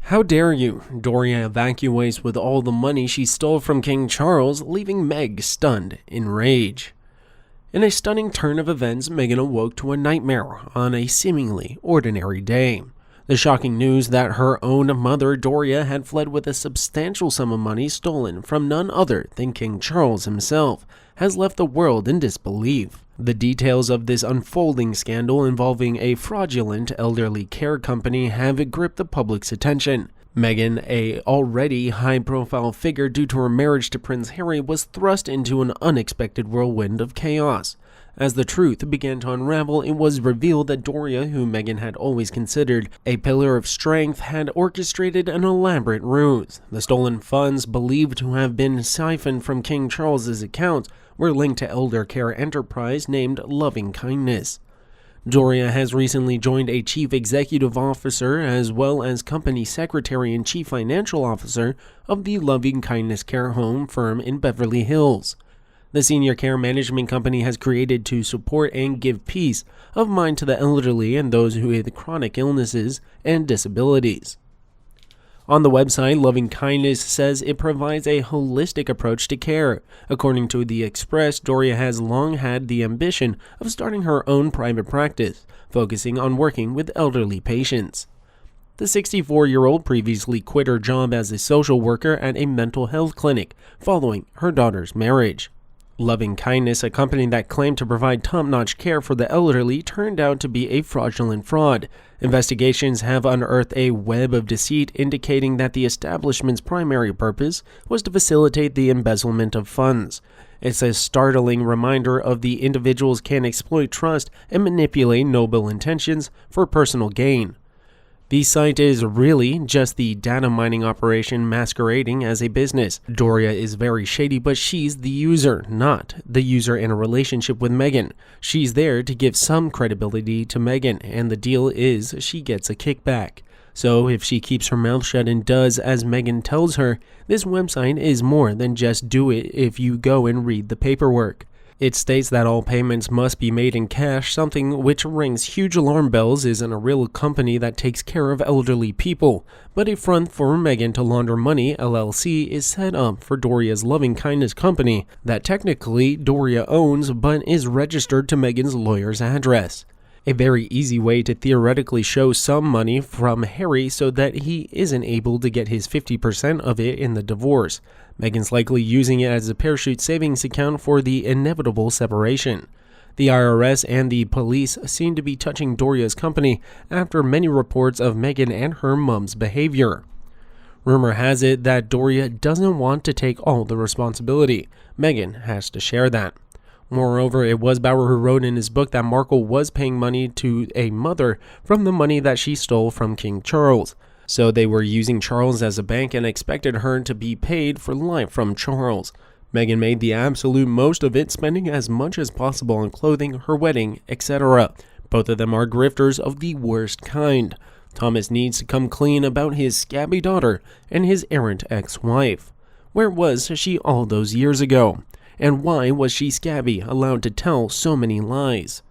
How dare you? Doria evacuates with all the money she stole from King Charles, leaving Meg stunned in rage. In a stunning turn of events, Meghan awoke to a nightmare on a seemingly ordinary day. The shocking news that her own mother, Doria, had fled with a substantial sum of money stolen from none other than King Charles himself has left the world in disbelief. The details of this unfolding scandal involving a fraudulent elderly care company have gripped the public's attention. Meghan, a already high-profile figure due to her marriage to Prince Harry, was thrust into an unexpected whirlwind of chaos. As the truth began to unravel, it was revealed that Doria, who Meghan had always considered a pillar of strength, had orchestrated an elaborate ruse. The stolen funds, believed to have been siphoned from King Charles's account, were linked to elder care enterprise named Loving Kindness. Doria has recently joined a chief executive officer as well as company secretary and chief financial officer of the Loving Kindness care home firm in Beverly Hills. The senior care management company has created to support and give peace of mind to the elderly and those who have chronic illnesses and disabilities. On the website, Loving Kindness says it provides a holistic approach to care. According to The Express, Doria has long had the ambition of starting her own private practice, focusing on working with elderly patients. The 64-year-old previously quit her job as a social worker at a mental health clinic following her daughter's marriage. Loving Kindness, a company that claimed to provide top-notch care for the elderly, turned out to be a fraudulent fraud. Investigations have unearthed a web of deceit indicating that the establishment's primary purpose was to facilitate the embezzlement of funds. It's a startling reminder of the individuals can exploit trust and manipulate noble intentions for personal gain. The site is really just the data mining operation masquerading as a business. Doria is very shady, but she's the user, not the user in a relationship with Meghan. She's there to give some credibility to Meghan, and the deal is she gets a kickback. So if she keeps her mouth shut and does as Meghan tells her, this website is more than just do it if you go and read the paperwork. It states that all payments must be made in cash, something which rings huge alarm bells. Isn't a real company that takes care of elderly people, but a front for Meghan to launder money. LLC is set up for Doria's Loving Kindness company that technically Doria owns but is registered to Meghan's lawyer's address. A very easy way to theoretically show some money from Harry so that he isn't able to get his 50% of it in the divorce. Meghan's likely using it as a parachute savings account for the inevitable separation. The IRS and the police seem to be touching Doria's company after many reports of Meghan and her mom's behavior. Rumor has it that Doria doesn't want to take all the responsibility. Meghan has to share that. Moreover, it was Bauer who wrote in his book that Markle was paying money to a mother from the money that she stole from King Charles. So they were using Charles as a bank and expected her to be paid for life from Charles. Meghan made the absolute most of it, spending as much as possible on clothing, her wedding, etc. Both of them are grifters of the worst kind. Thomas needs to come clean about his scabby daughter and his errant ex-wife. Where was she all those years ago? And why was she, Scabby, allowed to tell so many lies?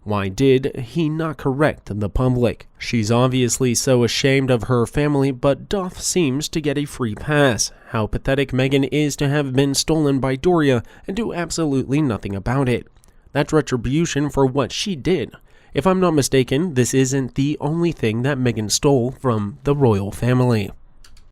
Why did he not correct the public? She's obviously so ashamed of her family, but Duff seems to get a free pass. How pathetic Meghan is to have been stolen by Doria and do absolutely nothing about it. That's retribution for what she did. If I'm not mistaken, this isn't the only thing that Meghan stole from the royal family.